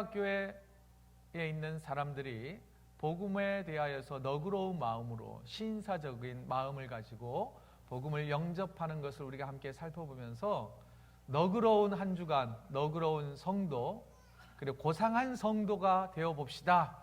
교회에 있는 사람들이 복음에 대하여서 너그러운 마음으로 신사적인 마음을 가지고 복음을 영접하는 것을 우리가 함께 살펴보면서 너그러운 한 주간, 너그러운 성도, 그리고 고상한 성도가 되어봅시다.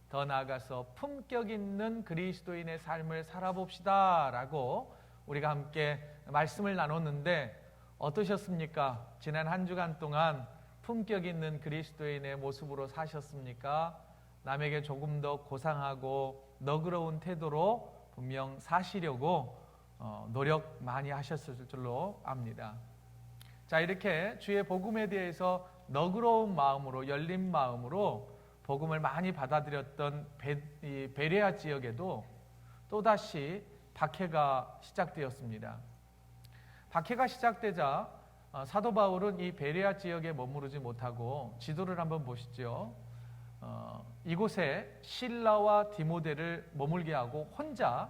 더 나아가서 품격 있는 그리스도인의 삶을 살아봅시다 라고 우리가 함께 말씀을 나눴는데 어떠셨습니까? 지난 한 주간 동안 품격 있는 그리스도인의 모습으로 사셨습니까? 남에게 조금 더 고상하고 너그러운 태도로 분명 사시려고 노력 많이 하셨을 줄로 압니다. 자, 이렇게 주의 복음에 대해서 너그러운 마음으로, 열린 마음으로 복음을 많이 받아들였던 베레아 지역에도 또다시 박해가 시작되었습니다. 박해가 시작되자 사도 바울은 이 베레아 지역에 머무르지 못하고 지도를 한번 보시죠. 이곳에 실라와 디모데를 머물게 하고 혼자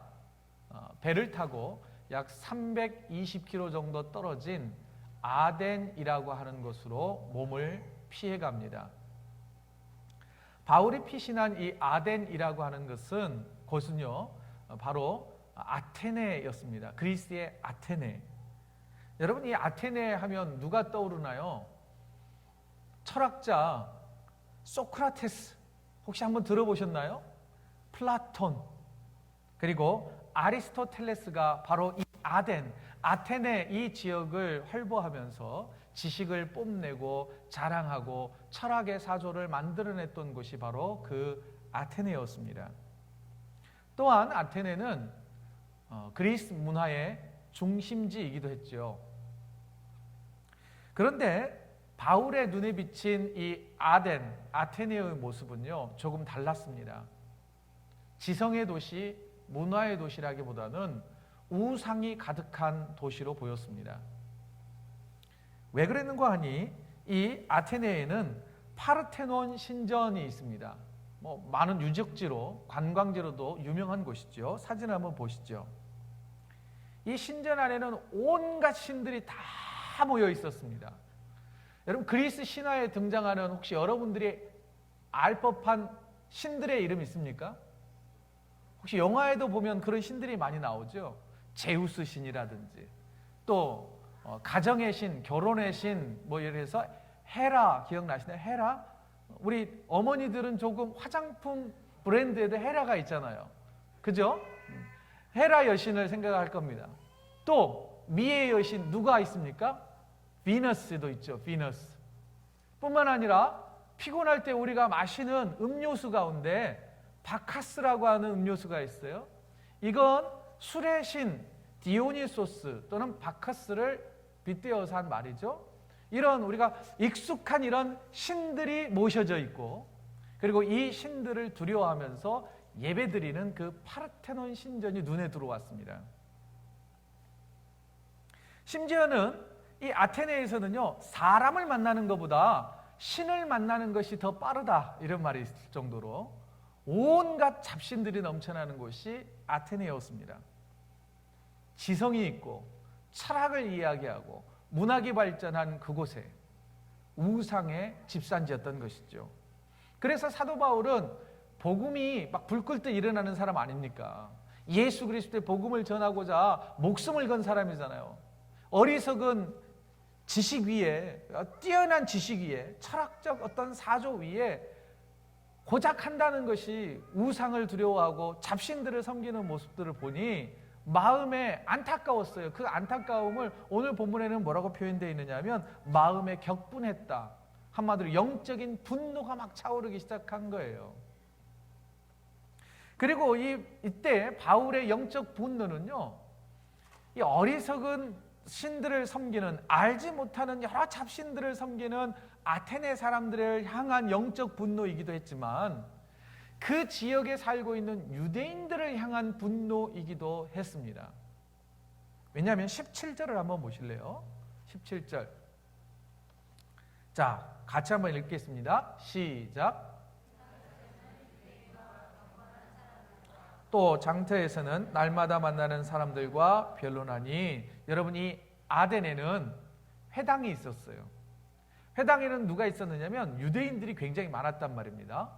배를 타고 약 320km 정도 떨어진 아덴이라고 하는 곳으로 몸을 피해 갑니다. 바울이 피신한 이 아덴이라고 하는 곳은요 바로 아테네였습니다. 그리스의 아테네. 여러분, 이 아테네 하면 누가 떠오르나요? 철학자 소크라테스 혹시 한번 들어보셨나요? 플라톤, 그리고 아리스토텔레스가 바로 이 아테네 이 지역을 활보하면서 지식을 뽐내고 자랑하고 철학의 사조를 만들어냈던 곳이 바로 그 아테네였습니다. 또한 아테네는 그리스 문화의 중심지이기도 했죠. 그런데 바울의 눈에 비친 이 아테네의 모습은요 조금 달랐습니다. 지성의 도시, 문화의 도시라기보다는 우상이 가득한 도시로 보였습니다. 왜 그랬는가 하니 이 아테네에는 파르테논 신전이 있습니다. 많은 유적지로, 관광지로도 유명한 곳이죠. 사진 한번 보시죠. 이 신전 안에는 온갖 신들이 다 모여 있었습니다. 여러분, 그리스 신화에 등장하는 혹시 여러분들이 알 법한 신들의 이름 있습니까? 혹시 영화에도 보면 그런 신들이 많이 나오죠. 제우스 신이라든지 또 가정의 신, 결혼의 신, 예를 들어서 헤라, 기억나시나요? 헤라? 우리 어머니들은 조금 화장품 브랜드에도 헤라가 있잖아요. 그죠? 헤라 여신을 생각할 겁니다. 또 미의 여신 누가 있습니까? 비너스도 있죠. 비너스. 뿐만 아니라 피곤할 때 우리가 마시는 음료수 가운데 바카스라고 하는 음료수가 있어요. 이건 술의 신 디오니소스 또는 바카스를 빗대어서 한 말이죠. 이런 우리가 익숙한 이런 신들이 모셔져 있고, 그리고 이 신들을 두려워하면서 예배드리는 그 파르테논 신전이 눈에 들어왔습니다. 심지어는 이 아테네에서는요 사람을 만나는 것보다 신을 만나는 것이 더 빠르다, 이런 말이 있을 정도로 온갖 잡신들이 넘쳐나는 곳이 아테네였습니다. 지성이 있고 철학을 이야기하고 문학이 발전한 그곳에 우상의 집산지였던 것이죠. 그래서 사도 바울은 복음이 막 불끌듯 일어나는 사람 아닙니까? 예수 그리스도의 복음을 전하고자 목숨을 건 사람이잖아요. 어리석은 지식 위에, 뛰어난 지식 위에, 철학적 어떤 사조 위에 고작 한다는 것이 우상을 두려워하고 잡신들을 섬기는 모습들을 보니 마음에 안타까웠어요. 그 안타까움을 오늘 본문에는 뭐라고 표현되어 있느냐 하면 마음에 격분했다. 한마디로 영적인 분노가 막 차오르기 시작한 거예요. 그리고 이때 바울의 영적 분노는요, 이 어리석은 신들을 섬기는, 알지 못하는 여러 잡신들을 섬기는 아테네 사람들을 향한 영적 분노이기도 했지만 그 지역에 살고 있는 유대인들을 향한 분노이기도 했습니다. 왜냐하면 17절을 한번 보실래요? 17절. 자, 같이 한번 읽겠습니다. 시작. 또 장터에서는 날마다 만나는 사람들과 변론하니, 여러분 이 아덴에는 회당이 있었어요. 회당에는 누가 있었느냐면 유대인들이 굉장히 많았단 말입니다.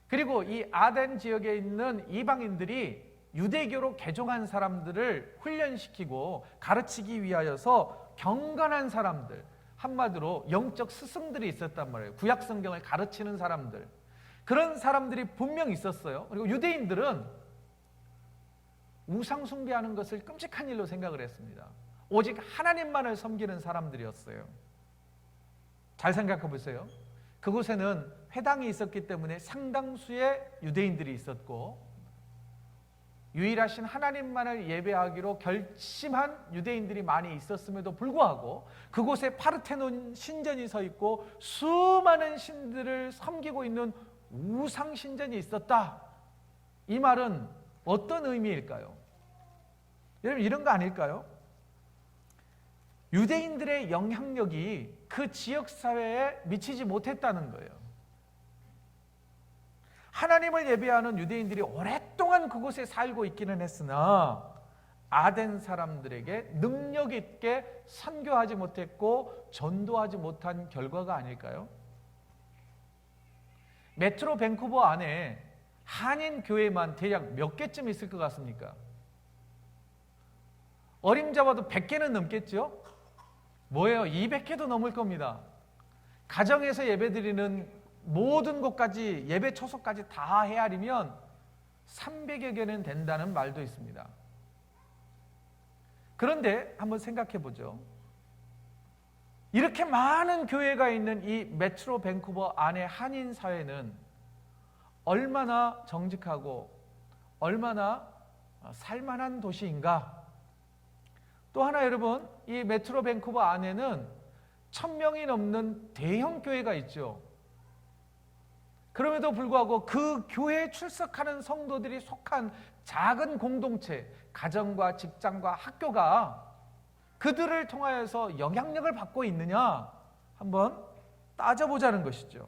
그리고 이 아덴 지역에 있는 이방인들이 유대교로 개종한 사람들을 훈련시키고 가르치기 위하여서 경건한 사람들, 한마디로 영적 스승들이 있었단 말이에요. 구약 성경을 가르치는 사람들, 그런 사람들이 분명 있었어요. 그리고 유대인들은 우상 숭배하는 것을 끔찍한 일로 생각을 했습니다. 오직 하나님만을 섬기는 사람들이었어요. 잘 생각해 보세요. 그곳에는 회당이 있었기 때문에 상당수의 유대인들이 있었고, 유일하신 하나님만을 예배하기로 결심한 유대인들이 많이 있었음에도 불구하고 그곳에 파르테논 신전이 서 있고 수많은 신들을 섬기고 있는 우상 신전이 있었다. 이 말은 어떤 의미일까요? 여러분, 이런 거 아닐까요? 유대인들의 영향력이 그 지역사회에 미치지 못했다는 거예요. 하나님을 예배하는 유대인들이 오랫동안 그곳에 살고 있기는 했으나 아덴 사람들에게 능력 있게 선교하지 못했고 전도하지 못한 결과가 아닐까요? 메트로 밴쿠버 안에 한인 교회만 대략 몇 개쯤 있을 것 같습니까? 어림잡아도 100개는 넘겠죠? 뭐예요? 200개도 넘을 겁니다. 가정에서 예배드리는 모든 곳까지, 예배 초소까지 다 헤아리면 300여 개는 된다는 말도 있습니다. 그런데 한번 생각해 보죠. 이렇게 많은 교회가 있는 이 메트로 밴쿠버 안의 한인 사회는 얼마나 정직하고 얼마나 살만한 도시인가? 또 하나, 여러분, 이 메트로 밴쿠버 안에는 1000명이 넘는 대형 교회가 있죠. 그럼에도 불구하고 그 교회에 출석하는 성도들이 속한 작은 공동체, 가정과 직장과 학교가 그들을 통하여서 영향력을 받고 있느냐 한번 따져보자는 것이죠.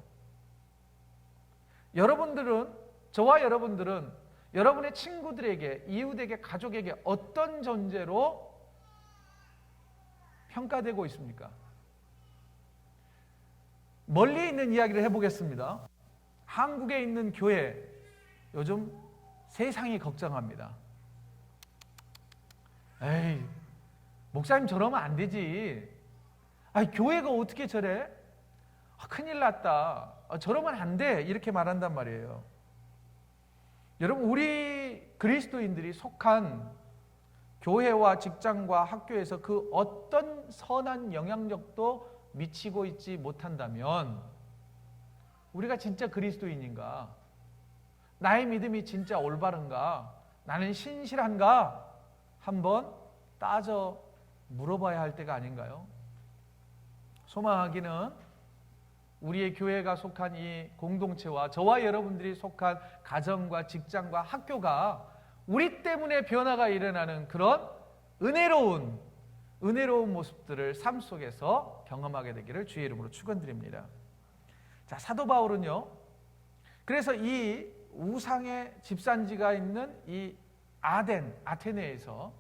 여러분들은, 저와 여러분들은 여러분의 친구들에게, 이웃에게, 가족에게 어떤 존재로 평가되고 있습니까? 멀리 있는 이야기를 해보겠습니다. 한국에 있는 교회, 요즘 세상이 걱정합니다. 에이, 목사님 저러면 안 되지. 아니, 교회가 어떻게 저래? 큰일 났다. 저러면 안 돼. 이렇게 말한단 말이에요. 여러분, 우리 그리스도인들이 속한 교회와 직장과 학교에서 그 어떤 선한 영향력도 미치고 있지 못한다면 우리가 진짜 그리스도인인가? 나의 믿음이 진짜 올바른가? 나는 신실한가? 한번 따져 물어봐야 할 때가 아닌가요? 소망하기는 우리의 교회가 속한 이 공동체와 저와 여러분들이 속한 가정과 직장과 학교가 우리 때문에 변화가 일어나는 그런 은혜로운 모습들을 삶 속에서 경험하게 되기를 주의 이름으로 축원드립니다. 자, 사도 바울은요, 그래서 이 우상의 집산지가 있는 이 아테네에서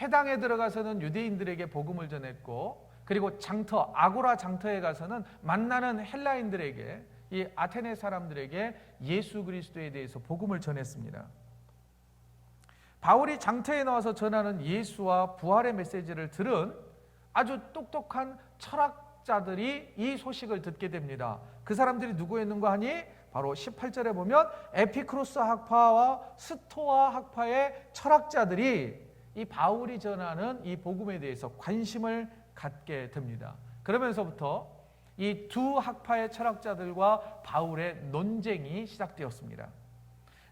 회당에 들어가서는 유대인들에게 복음을 전했고, 그리고 장터, 아고라 장터에 가서는 만나는 헬라인들에게, 이 아테네 사람들에게 예수 그리스도에 대해서 복음을 전했습니다. 바울이 장터에 나와서 전하는 예수와 부활의 메시지를 들은 아주 똑똑한 철학자들이 이 소식을 듣게 됩니다. 그 사람들이 누구였는가 하니 바로 18절에 보면 에피크로스 학파와 스토아 학파의 철학자들이 이 바울이 전하는 이 복음에 대해서 관심을 갖게 됩니다. 그러면서부터 이 두 학파의 철학자들과 바울의 논쟁이 시작되었습니다.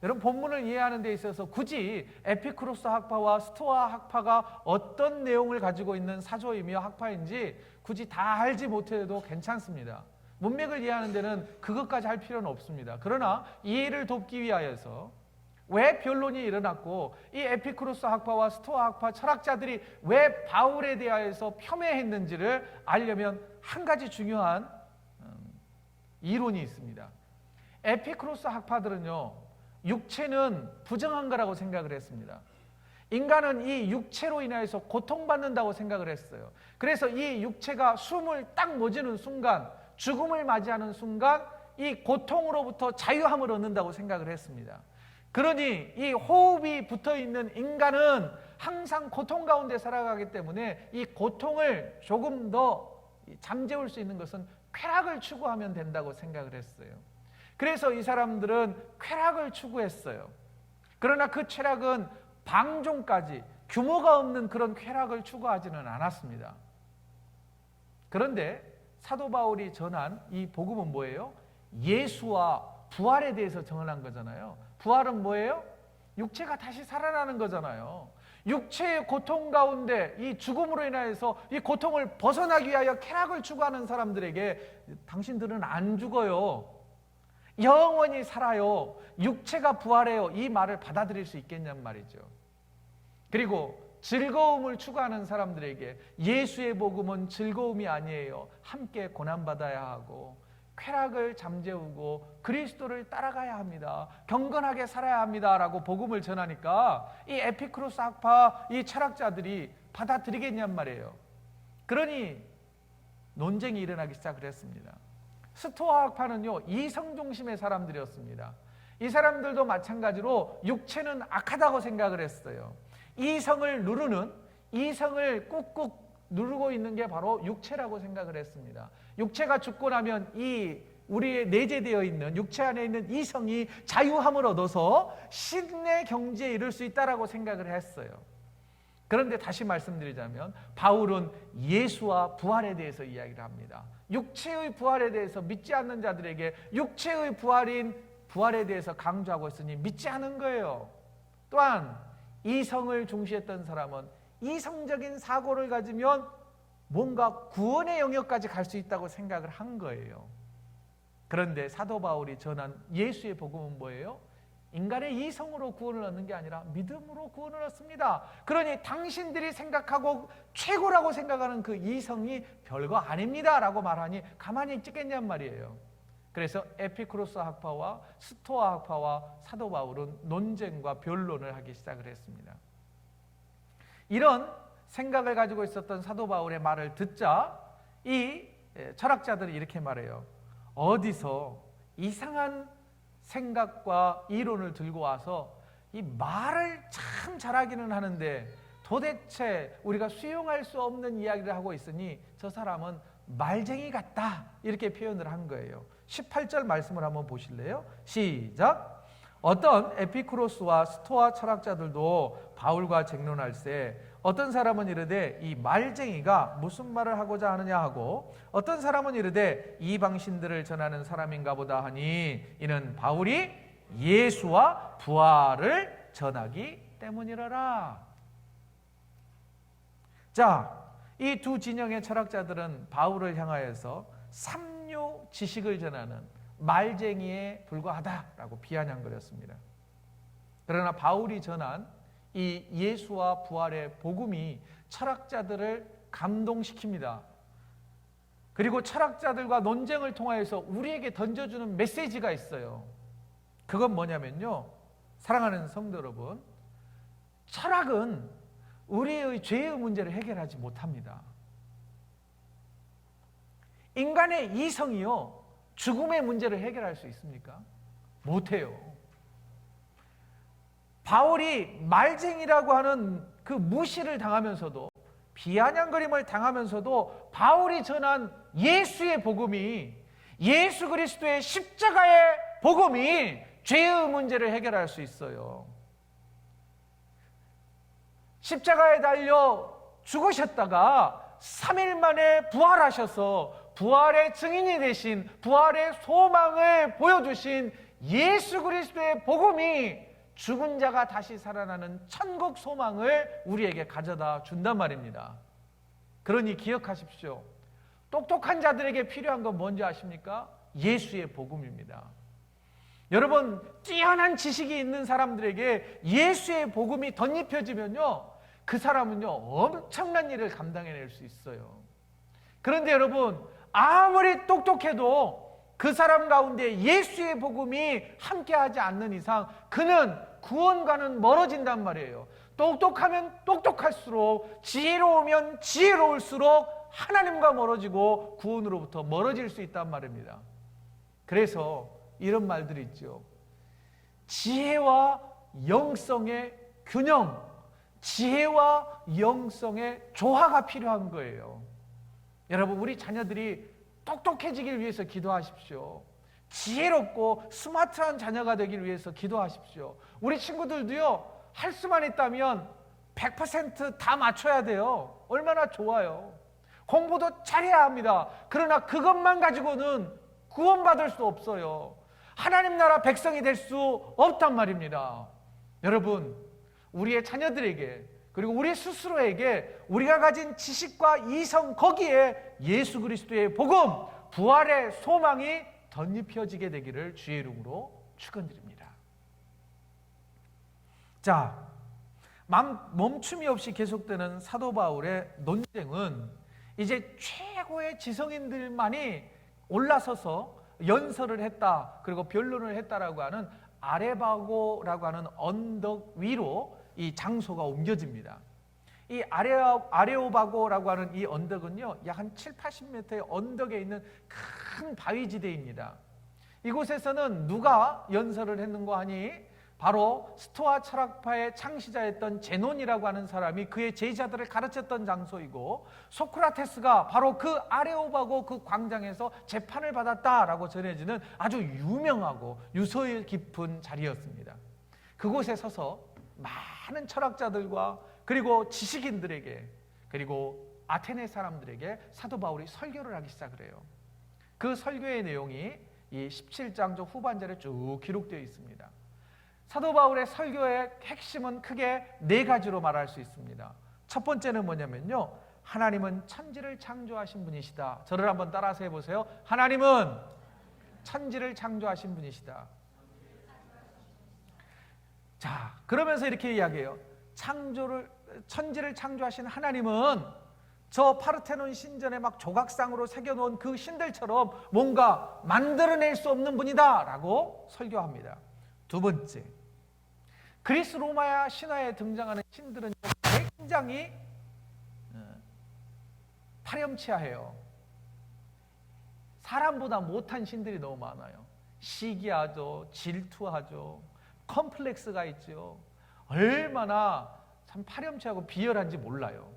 여러분, 본문을 이해하는 데 있어서 굳이 에피크로스 학파와 스토아 학파가 어떤 내용을 가지고 있는 사조이며 학파인지 굳이 다 알지 못해도 괜찮습니다. 문맥을 이해하는 데는 그것까지 할 필요는 없습니다. 그러나 이해를 돕기 위하여서 왜 변론이 일어났고 이 에피크로스 학파와 스토아 학파 철학자들이 왜 바울에 대하여서 폄훼했는지를 알려면 한 가지 중요한 이론이 있습니다. 에피크로스 학파들은요, 육체는 부정한 거라고 생각을 했습니다. 인간은 이 육체로 인하여서 고통받는다고 생각을 했어요. 그래서 이 육체가 숨을 딱 멎는 순간 죽음을 맞이하는 순간 이 고통으로부터 자유함을 얻는다고 생각을 했습니다. 그러니 이 호흡이 붙어있는 인간은 항상 고통 가운데 살아가기 때문에 이 고통을 조금 더 잠재울 수 있는 것은 쾌락을 추구하면 된다고 생각을 했어요. 그래서 이 사람들은 쾌락을 추구했어요. 그러나 그 쾌락은 방종까지 규모가 없는 그런 쾌락을 추구하지는 않았습니다. 그런데 사도 바울이 전한 이 복음은 뭐예요? 예수와 부활에 대해서 전한 거잖아요. 부활은 뭐예요? 육체가 다시 살아나는 거잖아요. 육체의 고통 가운데 이 죽음으로 인하여서 이 고통을 벗어나기 위하여 쾌락을 추구하는 사람들에게 당신들은 안 죽어요. 영원히 살아요. 육체가 부활해요. 이 말을 받아들일 수 있겠냔 말이죠. 그리고 즐거움을 추구하는 사람들에게 예수의 복음은 즐거움이 아니에요. 함께 고난받아야 하고 쾌락을 잠재우고 그리스도를 따라가야 합니다. 경건하게 살아야 합니다. 라고 복음을 전하니까 이 에피쿠로스 학파, 이 철학자들이 받아들이겠냔 말이에요. 그러니 논쟁이 일어나기 시작을 했습니다. 스토아 학파는요, 이성 중심의 사람들이었습니다. 이 사람들도 마찬가지로 육체는 악하다고 생각을 했어요. 이성을 누르는, 이성을 꾹꾹 누르고 있는 게 바로 육체라고 생각을 했습니다. 육체가 죽고 나면 이 우리의 내재되어 있는 육체 안에 있는 이성이 자유함을 얻어서 신의 경지에 이를 수 있다라고 생각을 했어요. 그런데 다시 말씀드리자면 바울은 예수와 부활에 대해서 이야기를 합니다. 육체의 부활에 대해서 믿지 않는 자들에게 육체의 부활인 부활에 대해서 강조하고 있으니 믿지 않은 거예요. 또한 이성을 중시했던 사람은 이성적인 사고를 가지면 뭔가 구원의 영역까지 갈 수 있다고 생각을 한 거예요. 그런데 사도 바울이 전한 예수의 복음은 뭐예요? 인간의 이성으로 구원을 얻는 게 아니라 믿음으로 구원을 얻습니다. 그러니 당신들이 생각하고 최고라고 생각하는 그 이성이 별거 아닙니다 라고 말하니 가만히 있겠냔 말이에요. 그래서 에피쿠로스 학파와 스토아 학파와 사도 바울은 논쟁과 변론을 하기 시작을 했습니다. 이런 생각을 가지고 있었던 사도 바울의 말을 듣자 이 철학자들이 이렇게 말해요. 어디서 이상한 생각과 이론을 들고 와서 이 말을 참 잘하기는 하는데 도대체 우리가 수용할 수 없는 이야기를 하고 있으니 저 사람은 말쟁이 같다 이렇게 표현을 한 거예요. 18절 말씀을 한번 보실래요? 시작! 어떤 에피쿠로스와 스토아 철학자들도 바울과 쟁론할세 어떤 사람은 이르되 이 말쟁이가 무슨 말을 하고자 하느냐 하고 어떤 사람은 이르되 이방신들을 전하는 사람인가 보다 하니 이는 바울이 예수와 부활을 전하기 때문이라라. 자, 이 두 진영의 철학자들은 바울을 향하여서 삼류 지식을 전하는 말쟁이에 불과하다라고 비아냥거렸습니다. 그러나 바울이 전한 이 예수와 부활의 복음이 철학자들을 감동시킵니다. 그리고 철학자들과 논쟁을 통하여서 우리에게 던져주는 메시지가 있어요. 그건 뭐냐면요, 사랑하는 성도 여러분, 철학은 우리의 죄의 문제를 해결하지 못합니다. 인간의 이성이요, 죽음의 문제를 해결할 수 있습니까? 못해요. 바울이 말쟁이라고 하는 그 무시를 당하면서도 비아냥거림을 당하면서도 바울이 전한 예수의 복음이 예수 그리스도의 십자가의 복음이 죄의 문제를 해결할 수 있어요. 십자가에 달려 죽으셨다가 3일 만에 부활하셔서 부활의 증인이 되신 부활의 소망을 보여주신 예수 그리스도의 복음이 죽은 자가 다시 살아나는 천국 소망을 우리에게 가져다 준단 말입니다. 그러니 기억하십시오. 똑똑한 자들에게 필요한 건 뭔지 아십니까? 예수의 복음입니다. 여러분, 뛰어난 지식이 있는 사람들에게 예수의 복음이 덧입혀지면요, 그 사람은요 엄청난 일을 감당해낼 수 있어요. 그런데 여러분, 아무리 똑똑해도 그 사람 가운데 예수의 복음이 함께하지 않는 이상 그는 구원과는 멀어진단 말이에요. 똑똑하면 똑똑할수록, 지혜로우면 지혜로울수록 하나님과 멀어지고 구원으로부터 멀어질 수 있단 말입니다. 그래서 이런 말들이 있죠. 지혜와 영성의 균형, 지혜와 영성의 조화가 필요한 거예요. 여러분, 우리 자녀들이 똑똑해지길 위해서 기도하십시오. 지혜롭고 스마트한 자녀가 되길 위해서 기도하십시오. 우리 친구들도요, 할 수만 있다면 100%다 맞춰야 돼요. 얼마나 좋아요. 공부도 잘해야 합니다. 그러나 그것만 가지고는 구원받을 수 없어요. 하나님 나라 백성이 될 수 없단 말입니다. 여러분, 우리의 자녀들에게, 그리고 우리 스스로에게 우리가 가진 지식과 이성, 거기에 예수 그리스도의 복음, 부활의 소망이 덧입혀지게 되기를 주의 이름으로 축원드립니다. 자, 멈춤이 없이 계속되는 사도 바울의 논쟁은 이제 최고의 지성인들만이 올라서서 연설을 했다, 그리고 변론을 했다라고 하는 아레바고라고 하는 언덕 위로 이 장소가 옮겨집니다. 이 아레오바고라고 하는 이 언덕은요, 약 한 7, 80m의 언덕에 있는 큰 바위지대입니다. 이곳에서는 누가 연설을 했는가 하니 바로 스토아 철학파의 창시자였던 제논이라고 하는 사람이 그의 제자들을 가르쳤던 장소이고, 소크라테스가 바로 그 아레오바고 그 광장에서 재판을 받았다라고 전해지는 아주 유명하고 유서 깊은 자리였습니다. 그곳에 서서 많은 철학자들과 그리고 지식인들에게, 그리고 아테네 사람들에게 사도 바울이 설교를 하기 시작을 해요. 그 설교의 내용이 이 17장 후반절에 쭉 기록되어 있습니다. 사도 바울의 설교의 핵심은 크게 네 가지로 말할 수 있습니다. 첫 번째는 뭐냐면요, 하나님은 천지를 창조하신 분이시다. 저를 한번 따라서 해보세요. 하나님은 천지를 창조하신 분이시다. 자, 그러면서 이렇게 이야기해요. 천지를 창조하신 하나님은 저 파르테논 신전에 막 조각상으로 새겨놓은 그 신들처럼 뭔가 만들어낼 수 없는 분이다 라고 설교합니다. 두 번째, 그리스 로마 신화에 등장하는 신들은 굉장히 파렴치하해요. 사람보다 못한 신들이 너무 많아요. 시기하죠, 질투하죠, 컴플렉스가 있죠. 얼마나 참 파렴치하고 비열한지 몰라요.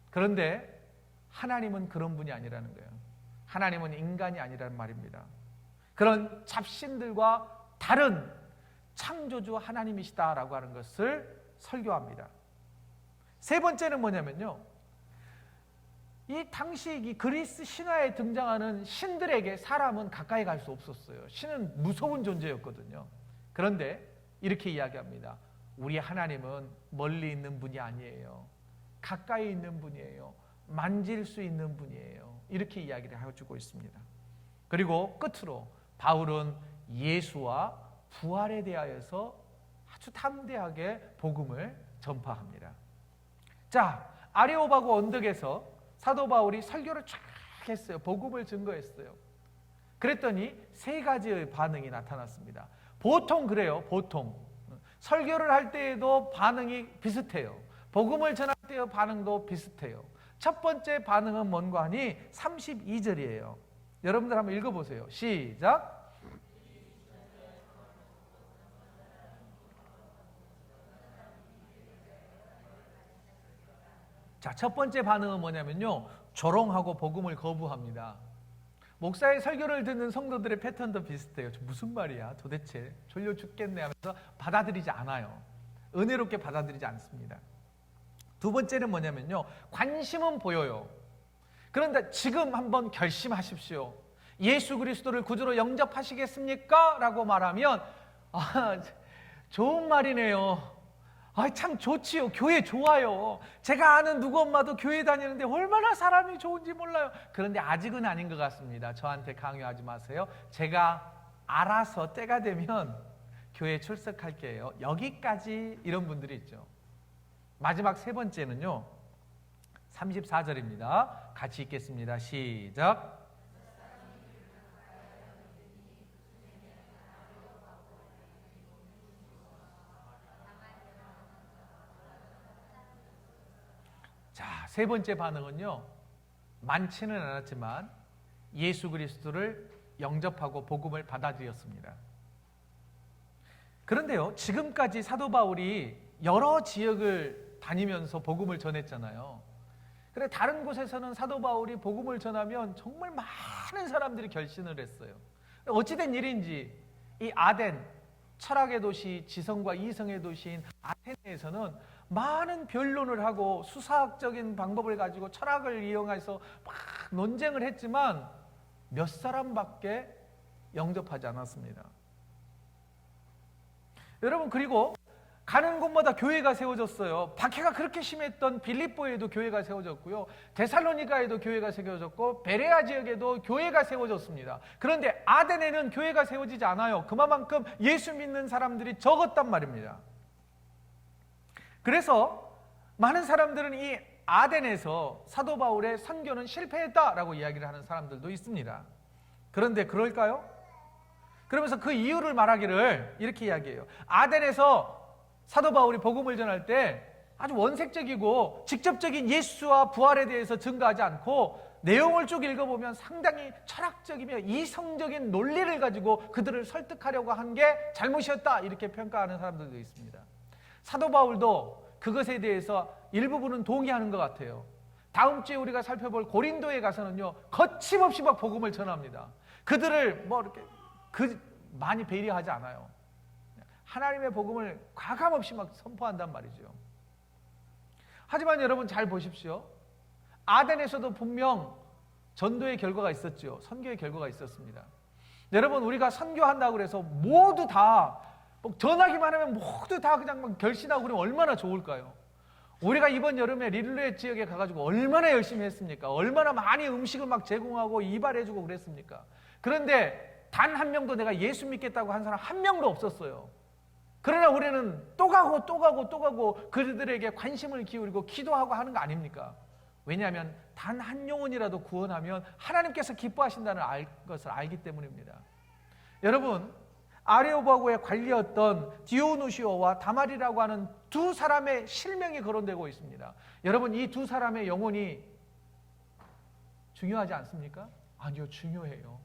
그런데 하나님은 그런 분이 아니라는 거예요. 하나님은 인간이 아니라는 말입니다. 그런 잡신들과 다른 창조주 하나님이시다라고 하는 것을 설교합니다. 세 번째는 뭐냐면요, 이 당시 이 그리스 신화에 등장하는 신들에게 사람은 가까이 갈 수 없었어요. 신은 무서운 존재였거든요. 그런데 이렇게 이야기합니다. 우리 하나님은 멀리 있는 분이 아니에요. 가까이 있는 분이에요. 만질 수 있는 분이에요. 이렇게 이야기를 해주고 있습니다. 그리고 끝으로 바울은 예수와 부활에 대하여서 아주 담대하게 복음을 전파합니다. 자, 아레오바고 언덕에서 사도 바울이 설교를 쫙 했어요. 복음을 증거했어요. 그랬더니 세 가지의 반응이 나타났습니다. 보통 그래요. 보통 설교를 할 때에도 반응이 비슷해요. 복음을 전할 때의 반응도 비슷해요. 첫 번째 반응은 뭔가 하니 32절이에요. 여러분들 한번 읽어보세요. 시작. 자, 첫 번째 반응은 뭐냐면요, 조롱하고 복음을 거부합니다. 목사의 설교를 듣는 성도들의 패턴도 비슷해요. 무슨 말이야 도대체, 졸려 죽겠네 하면서 받아들이지 않아요. 은혜롭게 받아들이지 않습니다. 두 번째는 뭐냐면요, 관심은 보여요. 그런데 지금 한번 결심하십시오. 예수 그리스도를 구주로 영접하시겠습니까? 라고 말하면 좋은 말이네요. 참 좋지요. 교회 좋아요. 제가 아는 누구 엄마도 교회 다니는데 얼마나 사람이 좋은지 몰라요. 그런데 아직은 아닌 것 같습니다. 저한테 강요하지 마세요. 제가 알아서 때가 되면 교회 출석할게요. 여기까지. 이런 분들이 있죠. 마지막 세 번째는요, 34절입니다. 같이 읽겠습니다. 시작. 자, 세 번째 반응은요, 많지는 않았지만 예수 그리스도를 영접하고 복음을 받아들였습니다. 그런데요, 지금까지 사도 바울이 여러 지역을 다니면서 복음을 전했잖아요. 그래 다른 곳에서는 사도 바울이 복음을 전하면 정말 많은 사람들이 결신을 했어요. 어찌된 일인지 이 아덴, 철학의 도시, 지성과 이성의 도시인 아테네에서는 많은 변론을 하고 수사학적인 방법을 가지고 철학을 이용해서 막 논쟁을 했지만 몇 사람밖에 영접하지 않았습니다. 여러분, 그리고 가는 곳마다 교회가 세워졌어요. 박해가 그렇게 심했던 빌립보에도 교회가 세워졌고요, 데살로니가에도 교회가 세워졌고, 베레아 지역에도 교회가 세워졌습니다. 그런데 아덴에는 교회가 세워지지 않아요. 그만큼 예수 믿는 사람들이 적었단 말입니다. 그래서 많은 사람들은 이 아덴에서 사도 바울의 선교는 실패했다라고 이야기를 하는 사람들도 있습니다. 그런데 그럴까요? 그러면서 그 이유를 말하기를 이렇게 이야기해요. 아덴에서 사도 바울이 복음을 전할 때 아주 원색적이고 직접적인 예수와 부활에 대해서 증거하지 않고 내용을 쭉 읽어보면 상당히 철학적이며 이성적인 논리를 가지고 그들을 설득하려고 한 게 잘못이었다, 이렇게 평가하는 사람들도 있습니다. 사도 바울도 그것에 대해서 일부분은 동의하는 것 같아요. 다음 주에 우리가 살펴볼 고린도에 가서는요, 거침없이 막 복음을 전합니다. 그들을 이렇게 많이 배려하지 않아요. 하나님의 복음을 과감없이 막 선포한단 말이죠. 하지만 여러분 잘 보십시오. 아덴에서도 분명 전도의 결과가 있었죠. 선교의 결과가 있었습니다. 여러분, 우리가 선교한다고 해서 모두 다 전하기만 하면 모두 다 그냥 막 결신하고 그러면 얼마나 좋을까요? 우리가 이번 여름에 릴레 지역에 가가지고 얼마나 열심히 했습니까? 얼마나 많이 음식을 막 제공하고 이발해주고 그랬습니까? 그런데 단 한 명도 내가 예수 믿겠다고 한 사람 한 명도 없었어요. 그러나 우리는 또 가고 그들에게 관심을 기울이고 기도하고 하는 거 아닙니까? 왜냐하면 단 한 영혼이라도 구원하면 하나님께서 기뻐하신다는 것을 알기 때문입니다. 여러분, 아레오바고의 관리였던 디오누시오와 다말이라고 하는 두 사람의 실명이 거론되고 있습니다. 여러분, 이 두 사람의 영혼이 중요하지 않습니까? 아니요, 중요해요.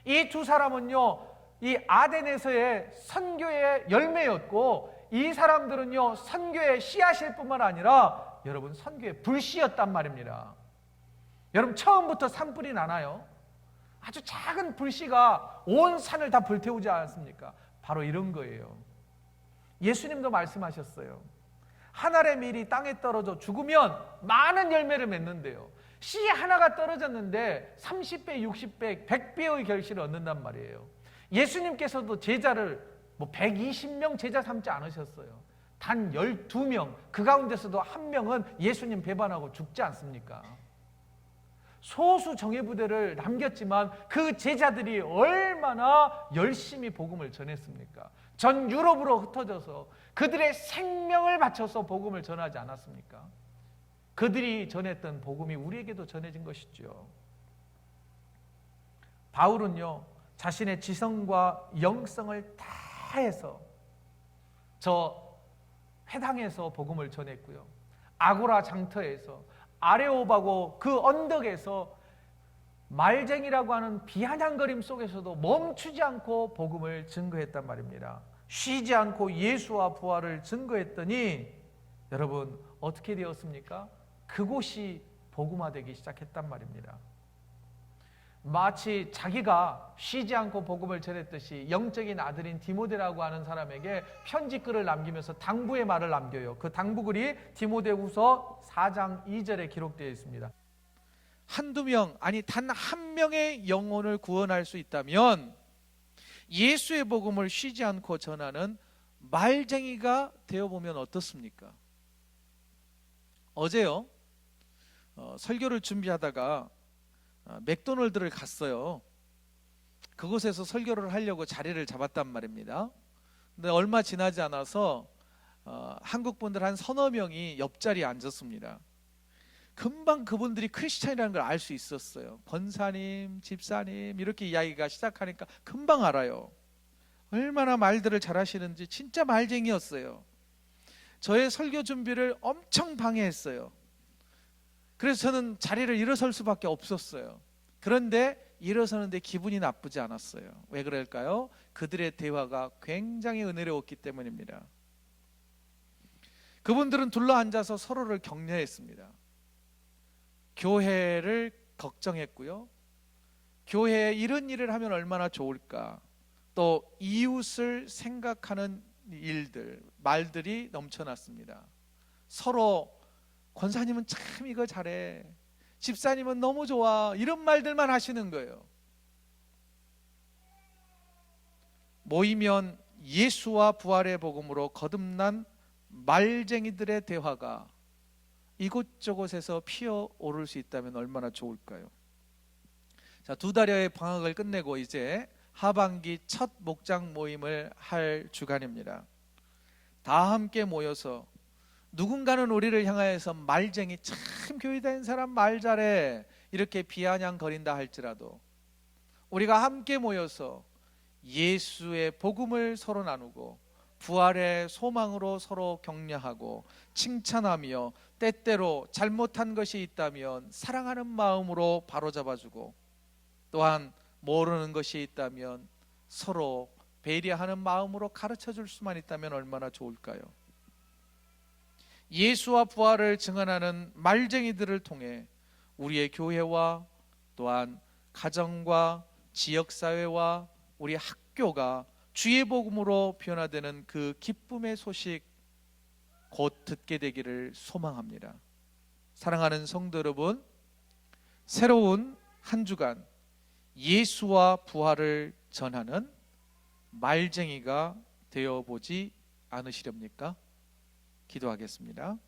이 두 사람은요, 이 아덴에서의 선교의 열매였고, 이 사람들은요, 선교의 씨앗일 뿐만 아니라 여러분, 선교의 불씨였단 말입니다. 여러분, 처음부터 산불이 나나요? 아주 작은 불씨가 온 산을 다 불태우지 않았습니까? 바로 이런 거예요. 예수님도 말씀하셨어요. 한 알의 밀이 땅에 떨어져 죽으면 많은 열매를 맺는데요, 씨 하나가 떨어졌는데 30배, 60배, 100배의 결실을 얻는단 말이에요. 예수님께서도 제자를 120명 제자 삼지 않으셨어요. 단 12명, 그 가운데서도 한 명은 예수님 배반하고 죽지 않습니까? 소수 정예부대를 남겼지만 그 제자들이 얼마나 열심히 복음을 전했습니까? 전 유럽으로 흩어져서 그들의 생명을 바쳐서 복음을 전하지 않았습니까? 그들이 전했던 복음이 우리에게도 전해진 것이죠. 바울은요, 자신의 지성과 영성을 다해서 저 회당에서 복음을 전했고요, 아고라 장터에서, 아레오바고 그 언덕에서 말쟁이라고 하는 비아냥거림 속에서도 멈추지 않고 복음을 증거했단 말입니다. 쉬지 않고 예수와 부활을 증거했더니 여러분, 어떻게 되었습니까? 그곳이 복음화되기 시작했단 말입니다. 마치 자기가 쉬지 않고 복음을 전했듯이 영적인 아들인 디모데라고 하는 사람에게 편지글을 남기면서 당부의 말을 남겨요. 그 당부글이 디모데후서 4장 2절에 기록되어 있습니다. 한두 명, 아니 단 한 명의 영혼을 구원할 수 있다면 예수의 복음을 쉬지 않고 전하는 말쟁이가 되어보면 어떻습니까? 어제요, 설교를 준비하다가 맥도날드를 갔어요. 그곳에서 설교를 하려고 자리를 잡았단 말입니다. 근데 얼마 지나지 않아서 한국 분들 한 서너 명이 옆자리에 앉았습니다. 금방 그분들이 크리스찬이라는 걸 알 수 있었어요. 권사님, 집사님 이렇게 이야기가 시작하니까 금방 알아요. 얼마나 말들을 잘하시는지. 진짜 말쟁이였어요. 저의 설교 준비를 엄청 방해했어요. 그래서 저는 자리를 일어설 수밖에 없었어요. 그런데 일어서는데 기분이 나쁘지 않았어요. 왜 그럴까요? 그들의 대화가 굉장히 은혜로웠기 때문입니다. 그분들은 둘러앉아서 서로를 격려했습니다. 교회를 걱정했고요. 교회에 이런 일을 하면 얼마나 좋을까, 또 이웃을 생각하는 일들, 말들이 넘쳐났습니다. 서로 권사님은 참 이거 잘해, 집사님은 너무 좋아, 이런 말들만 하시는 거예요. 모이면 예수와 부활의 복음으로 거듭난 말쟁이들의 대화가 이곳저곳에서 피어오를 수 있다면 얼마나 좋을까요? 자, 2달여의 방학을 끝내고 이제 하반기 첫 목장 모임을 할 주간입니다. 다 함께 모여서 누군가는 우리를 향하여서 말쟁이, 참 교회 다니는 사람 말 잘해, 이렇게 비아냥거린다 할지라도 우리가 함께 모여서 예수의 복음을 서로 나누고 부활의 소망으로 서로 격려하고 칭찬하며 때때로 잘못한 것이 있다면 사랑하는 마음으로 바로잡아주고, 또한 모르는 것이 있다면 서로 배려하는 마음으로 가르쳐줄 수만 있다면 얼마나 좋을까요? 예수와 부활을 증언하는 말쟁이들을 통해 우리의 교회와 또한 가정과 지역사회와 우리 학교가 주의 복음으로 변화되는 그 기쁨의 소식 곧 듣게 되기를 소망합니다. 사랑하는 성도 여러분, 새로운 한 주간 예수와 부활을 전하는 말쟁이가 되어보지 않으시렵니까? 기도하겠습니다.